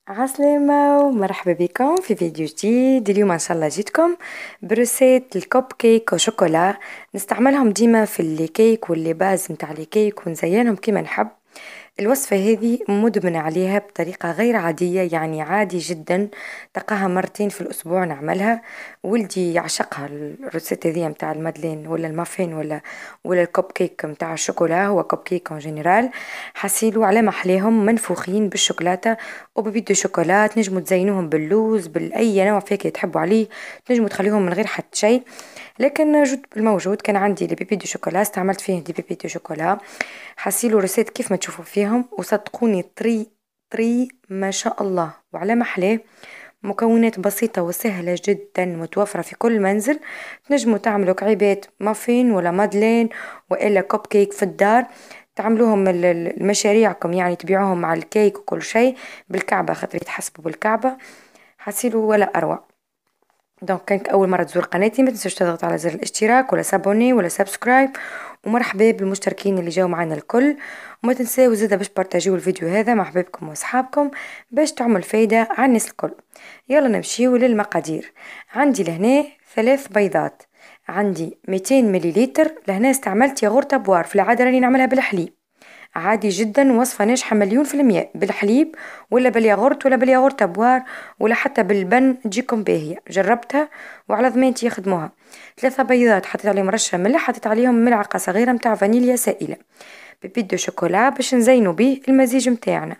عسلامة ومرحبا بكم في فيديو جديد. اليوم ان شاء الله جيتكم برسيت الكوب كيك وشوكولا. نستعملهم ديما في الكيك واللي باز متاع الكيك ونزينهم كيما نحب. الوصفة هذه مدمنة عليها بطريقة غير عادية، يعني عادي جدا تلقاها مرتين في الأسبوع نعملها. ولدي يعشقها الروسيت هذه متاع المادلين ولا المافين ولا الكوب كيك متاع الشوكولا، هو كوب كيك اون جينيرال. حسيلو على محليهم منفوخين بالشوكولاتة وببيدو شوكولا، تنجموا تزينوهم باللوز بالأي نوع فاكهة تحبوا عليه، تنجموا تخليهم من غير حتى شيء. لكن جد بالموجود كان عندي لي بيبي دو شوكولا، استعملت فيه دي بيبي دو شوكولا. حسيلو رسيت كيف ما تشوفوا فيهم، وصدقوني طري ما شاء الله وعلى محلاه. مكونات بسيطة وسهلة جدا متوفرة في كل منزل. تنجموا تعملوا كعيبات مافين ولا مادلين وإلا كوب كيك في الدار، تعملوهم المشاريعكم، يعني تبيعوهم مع الكيك وكل شيء بالكعبة خاطر يتحسبوا بالكعبة. حسيلو ولا أروع. دونك كانك اول مره تزور قناتي ما تنساش تضغط على زر الاشتراك ولا سابوني ولا سبسكرايب. ومرحبا بالمشتركين اللي جاوا معنا الكل. وما تنساو زاده باش بارتاجيو الفيديو هذا مع حبايبكم واصحابكم باش تعمل فايده على الناس الكل. يلا نمشيو للمقادير. عندي لهنا 3 بيضات، عندي 200 مليليتر. لهنا استعملت ياغورت ابوار، في العاده راني نعملها بالحليب عادي جدا، وصفة ناجحة مليون في المية بالحليب ولا بالياغورت ولا بالياغورت أبوار ولا حتى بالبن تجيكم باهية، جربتها وعلى ضمانتي يخدموها. 3 بيضات حطيت عليهم رشة ملح، حطيت عليهم ملعقة صغيرة متاع فانيليا سائلة، ببيت دو شوكولا باش نزينو بيه المزيج متاعنا.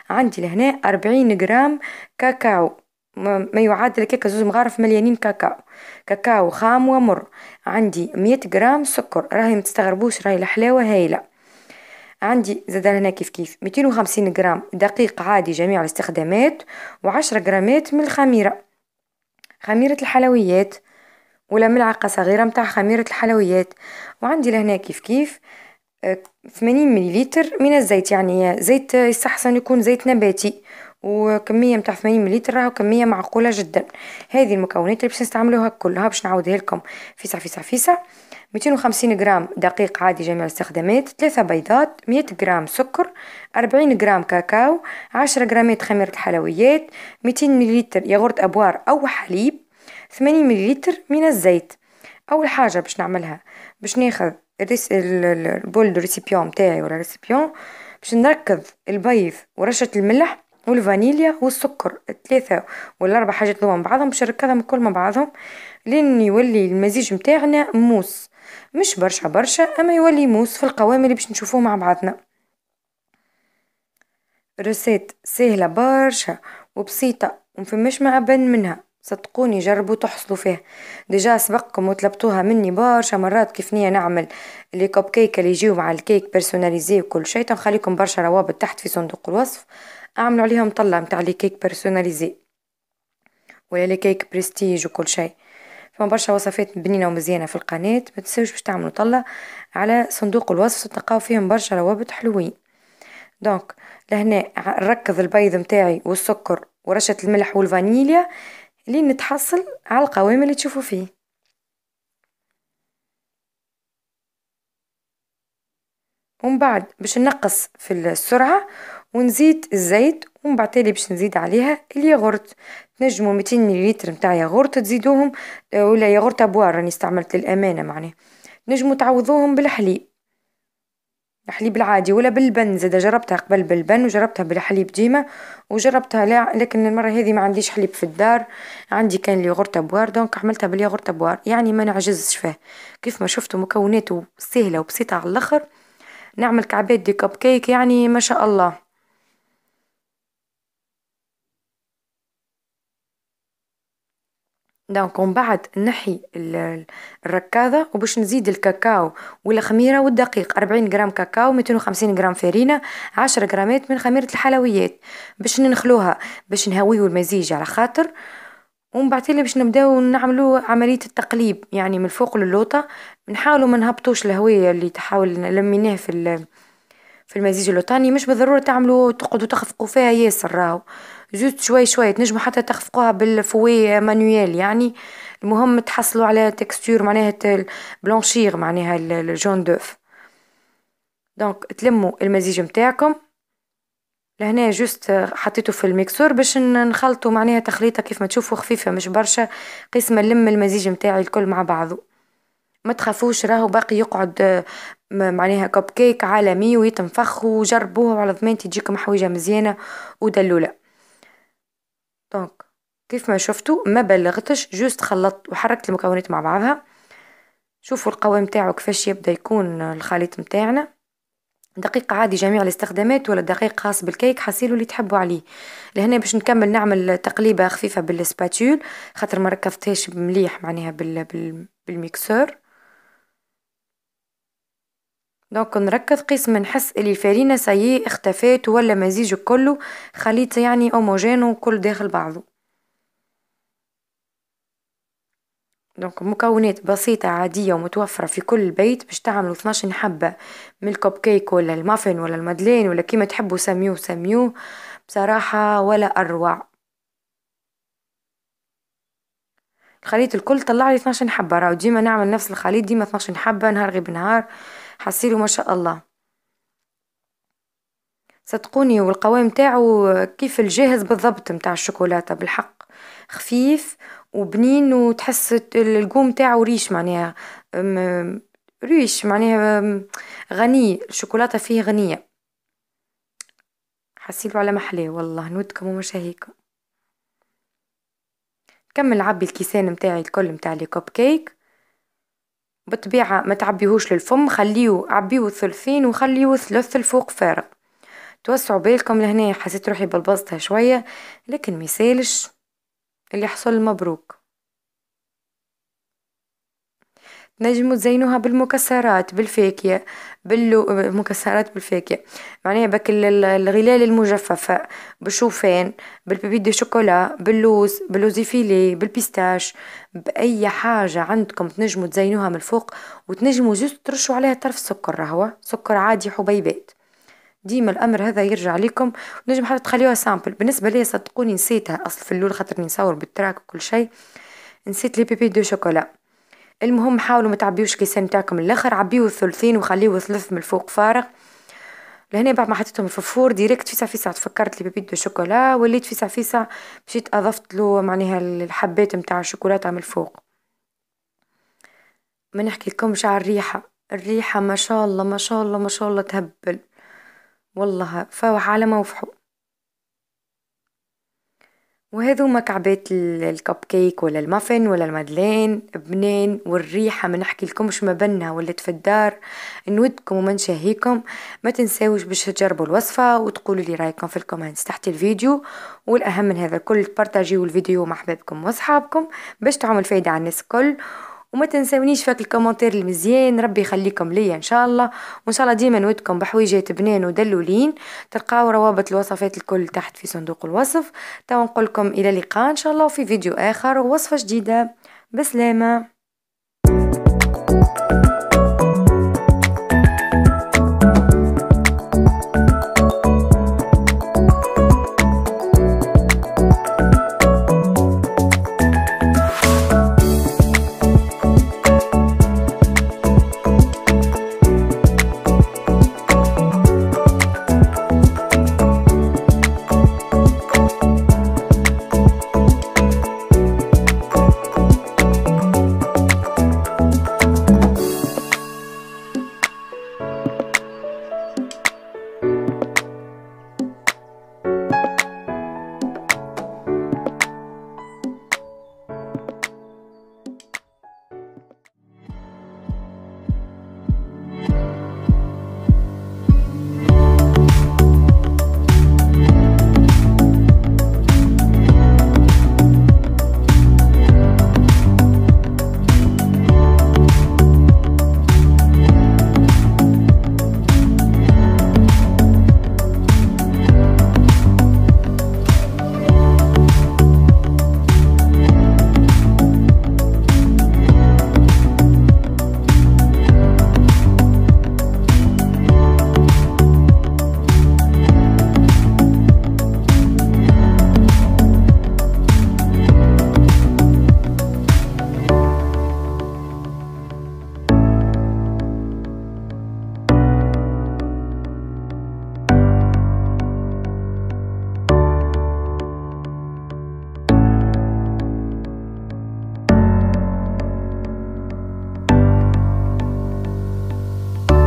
عندي لهنا 40 جرام كاكاو، ما يعادل كيكة 2 مغارف مليانين كاكاو، كاكاو خام ومر. عندي 100 جرام سكر، راهي متستغربوش راهي الحلاوة هايلة. عندي زاد هنا كيف 250 جرام دقيق عادي جميع الاستخدامات، و10 جرامات من الخميرة، خميرة الحلويات ولا ملعقة صغيرة متاع خميرة الحلويات. وعندي لهنا كيف 80 مليلتر من الزيت، يعني زيت يستحسن يكون زيت نباتي، وكمية متاع 80 مليلتر راهو كمية معقولة جدا. هذه المكونات اللي باش نستعملوها كلها باش نعاودها لكم فيسع. 250 جرام دقيق عادي جميع الاستخدامات، 3 بيضات، 100 جرام سكر، 40 جرام كاكاو، 10 جرامات خميرة الحلويات، 200 مليلتر ياغورت أبوار أو حليب، 80 مليلتر من الزيت. أول حاجة باش نعملها باش ناخذ البول دو ريسيبيون متاعي ولا ريسيبيون، باش نركز البيض ورشة الملح والفانيليا والسكر، الثلاثة ولا 4 حاجات ذو مع بعضهم، باش نركزهم الكل مع بعضهم لين يولي المزيج متاعنا موس، مش برشا برشا اما يولي موس في القوام اللي باش نشوفوه مع بعضنا. روسيت سهلة برشا وبسيطة ومفماش ما أبن منها، صدقوني جربوا تحصلوا فيها. ديجا سبقكم وطلبتوها مني برشا مرات كيف نية نعمل لي كوب كيك اللي يجيو مع الكيك بيرسوناليزي وكل شيء، تنخليكم برشا روابط تحت في صندوق الوصف، اعملوا عليهم طلة متاع لي كيك بيرسوناليزي ولا لي كيك برستيج وكل شيء. فما برشا وصفات بنينة ومزيانة في القناة، ما تنسوش باش تعملوا طلة على صندوق الوصف، تلقاو فيهم برشا روابط حلوين. دونك لهنا نركز البيض متاعي والسكر ورشة الملح والفانيليا لين نتحصل على القوام اللي تشوفوا فيه. ومن بعد باش نقص في السرعة ونزيد الزيت، ومن بعد تالي باش نزيد عليها الياغورت. تنجموا 200 مليلتر متاع ياغورت تزيدوهم، ولا ياغورت ابوار راني استعملت للامانة معناه، نجموا تعوضوهم بالحليب، الحليب العادي ولا بالبن. زادا جربتها قبل بالبن وجربتها بالحليب ديما وجربتها لا، لكن المرة هذه ما عنديش حليب في الدار، عندي كان الياغورت ابوار دونك عملتها بالياغورت ابوار، يعني ما نعجزش فيه. كيف ما شفتوا مكوناته سهلة وبسيطة على الاخر، نعمل كعبات دي كب كيك يعني ما شاء الله. دونك ومن بعد نحي الركاضة وباش نزيد الكاكاو والخميرة والدقيق، 40 جرام كاكاو، 250 جرام فرينة، 10 جرامات من خميرة الحلويات، باش نخلوها باش نهويو المزيج على خاطر. ومن بعد اللي باش نبداو نعملو عملية التقليب، يعني من الفوق للوطة، نحاولوا ما نهبطوش الهوية اللي تحاول لميناه في المزيج اللوطاني. مش بالضرورة تعملوا تقعدوا تخفقوا فيها ياسر، راهو جوست شوي شوي تنجموا حتى تخفقوها بالفوي مانويل يعني. المهم تحصلوا على تكستور معناها بلانشير معناها الجون دوف. دونك تلموا المزيج متاعكم لهنا جوست حطيته في الميكسور باش نخلطه معناها تخليطة كيف ما تشوفوا خفيفة مش برشا، قسم نلم المزيج متاعي الكل مع بعضه. ما تخافوش راهو باقي يقعد معناها كوب كيك عالمي ويتنفخ، وجربوه على ضمانتي تجيكم حويجة مزيانة ودلولة. دونك كيف ما شفتوا ما بلغتش، جوست خلطت وحركت المكونات مع بعضها. شوفوا القوام تاعو كيفاش يبدأ يكون الخليط متاعنا. دقيق عادي جميع الاستخدامات ولا دقيق خاص بالكيك حسيلو اللي تحبوا عليه. لهنا باش نكمل نعمل تقليبة خفيفة بالسباتول خاطر ما ركبتهاش مليح معناها بالميكسور. دونك نركز قسم نحس اللي الفارينة سايي اختفت ولا مزيج كله خليط يعني اوموجين وكل داخل بعضه. دونك مكونات بسيطة عادية ومتوفرة في كل بيت باش تعملوا 12 حبة من الكوب كيك ولا المافن ولا المدلين ولا كيما تحبوا سميوه بصراحة ولا أروع. الخليط الكل طلع لي 12 حبة، راهو ديما نعمل نفس الخليط ديما 12 حبة نهار غير بنهار، حسيلو ما شاء الله. صدقوني والقوام تاعو كيف الجاهز بالضبط متاع الشوكولاتة بالحق، خفيف وبنين وتحس القوم تاعو ريش معناها ريش معناها غني، الشوكولاتة فيه غنية، حسيلو على محلاه والله نودكم ومشاهيكم. كمل عبي الكيسان متاعي الكل متاع لي كوب كيك، بالطبيعة ما تعبيهوش للفم، خليه عبيه الثلثين وخليه ثلث الفوق فارغ. توسعوا بالكم لهنا حسيت روحي بلبزتها شوية لكن ميسالش، اللي حصل مبروك. نجموا تزينوها بالمكسرات بالفاكهة مكسرات بالفاكهة معناها بك الغلال المجففة بالشوفان بالبيبي دي شوكولا باللوز فيلي بالبيستاش، بأي حاجة عندكم تنجموا تزينوها من الفوق، وتنجموا جست ترشوا عليها طرف سكر، رهوة سكر عادي حبيبات. ديما الامر هذا يرجع لكم، ونجم حتى تخليوها سامبل. بالنسبه لي صدقوني نسيتها اصل في اللول خاطرني نصور بالتراك وكل شيء، نسيت لي بيبي دو شوكولا. المهم حاولوا ما تعبيوش كيسان تاعكم الاخر، عبيوه الثلثين وخليوه ثلث من الفوق فارغ. لهنا بعد ما حطيتهم في الفور ديريكت فيسع فيسع تفكرت لي بيبي دو شوكولا، وليت فيسع فيسع مشيت اضفت له معناها الحبات متاع الشوكولاته من الفوق. ما نحكي لكمش على الريحه، الريحه ما شاء الله ما شاء الله ما شاء الله تهبل والله، فوح على موفحه. وهذو مكعبات الكب كيك ولا المافن ولا المدلين بنين، والريحة ما نحكي لكمش ما بنها ولات في الدار. نودكم وما نشهيكم ما تنساوش باش تجربوا الوصفة وتقولوا لي رايكم في الكومنتس تحت الفيديو، والأهم من هذا كل تبارتاجيو الفيديو مع أحبابكم وأصحابكم باش تعمل فايدة على الناس الكل. وما تنسونيش فاك الكومنتير المزيان، ربي يخليكم ليا ان شاء الله، وان شاء الله ديما نودكم بحويجات بنان ودلولين. تلقاو روابط الوصفات الكل تحت في صندوق الوصف. تو نقولكم الى اللقاء ان شاء الله في فيديو اخر ووصفة جديدة. بسلامة.